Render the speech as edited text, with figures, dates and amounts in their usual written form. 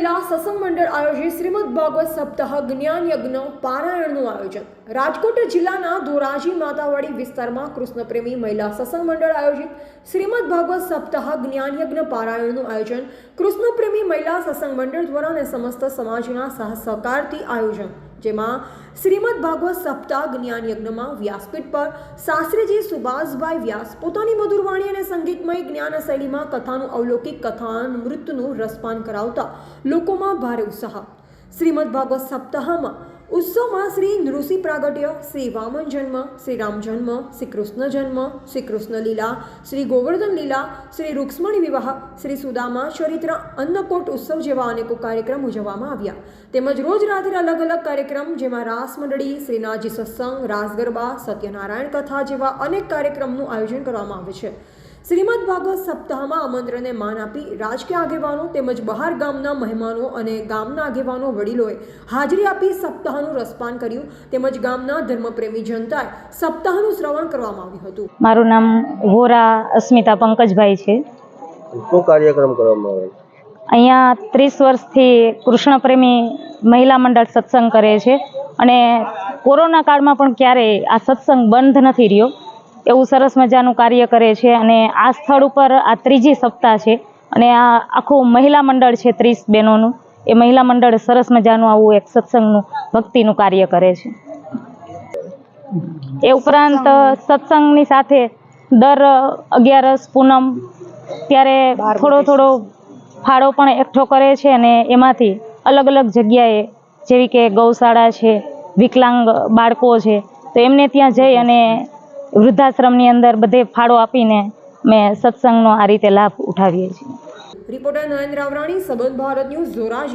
મહિલા સત્સંગ મંડળ આયોજિત શ્રીમદ ભાગવત સપ્તાહ જ્ઞાન યજ્ઞ પારાયણનું આયોજન। રાજકોટ જિલ્લાના ધોરાજી માતાવાડી વિસ્તારમાં કૃષ્ણપ્રેમી મહિલા સત્સંગ મંડળ આયોજિત શ્રીમદ ભાગવત સપ્તાહ જ્ઞાન યજ્ઞ પારાયણનું આયોજન કૃષ્ણપ્રેમી મહિલા સત્સંગ મંડળ દ્વારા અને સમસ્ત સમાજના સહકારથી આયોજન, જેમાં શ્રીમદ ભાગવત સપ્તાહ જ્ઞાન યજ્ઞમાં વ્યાસપીઠ પર શાસ્ત્રીજી સુભાષભાઈ વ્યાસ પોતાની મધુરવાણી અને સંગીતમય જ્ઞાન શૈલીમાં કથાનું અવલૌકિક કથામૃતનું રસપાન કરાવતા લોકોમાં ભારે ઉત્સાહ। શ્રીમદ ભાગવત સપ્તાહમાં ઉત્સવમાં શ્રી નૃસિંહ પ્રાગટ્ય, શ્રી વામન જન્મ, શ્રી રામ જન્મ, શ્રી કૃષ્ણ જન્મ, શ્રી કૃષ્ણ લીલા, શ્રી ગોવર્ધન લીલા, શ્રી રૂક્ષ્મણી વિવાહ, શ્રી સુદામા ચરિત્ર, અન્નકોટ ઉત્સવ જેવા અનેકો કાર્યક્રમ ઉજવવામાં આવ્યા। તેમજ રોજ રાત્રે અલગ અલગ કાર્યક્રમ, જેમાં રાસ મંડળી, શ્રીનાથજી સત્સંગ, રાસ ગરબા, સત્યનારાયણ કથા જેવા અનેક કાર્યક્રમનું આયોજન કરવામાં આવે છે। શ્રીમદ ભાગવત સપ્તાહમાં આમંત્રણને માન આપી રાજકીય આગેવાનો તેમજ બહાર ગામના મહેમાનો અને ગામના આગેવાનો વડીલોએ હાજરી આપી સપ્તાહનું રસપાન કર્યું, તેમજ ગામના ધર્મપ્રેમી જનતાએ સપ્તાહનું શ્રવણ કરવામાં આવ્યું હતું। મારું નામ વોરા અસ્મિતા પંકજભાઈ છે। શું કાર્યક્રમ કરવામાં આવે? અહીંયા 30 વર્ષથી કૃષ્ણપ્રેમી મહિલા મંડળ સત્સંગ કરે છે અને કોરોના કાળમાં પણ ક્યારેય આ સત્સંગ બંધ નથી રહ્યો, એવું સરસ મજાનું કાર્ય કરે છે। અને આ સ્થળ ઉપર આ ત્રીજી સપ્તાહ છે અને આ આખું મહિલા મંડળ છે 30 બહેનોનું। એ મહિલા મંડળ સરસ મજાનું આવું એક સત્સંગનું ભક્તિનું કાર્ય કરે છે। એ ઉપરાંત સત્સંગની સાથે દર 11 પૂનમ ત્યારે થોડો ફાળો પણ એકઠો કરે છે અને એમાંથી અલગ અલગ જગ્યાએ, જેવી કે ગૌશાળા છે, વિકલાંગ બાળકો છે, તો એમને ત્યાં જઈ અને વૃદ્ધાશ્રમની અંદર બધે ફાળો આપીને મેં સત્સંગનો આ રીતે લાભ ઉઠાવીએ છીએ। રિપોર્ટર નરેન્દ્ર આવરાણી, સંબંધ ભારત ન્યૂઝ, ધોરાજી।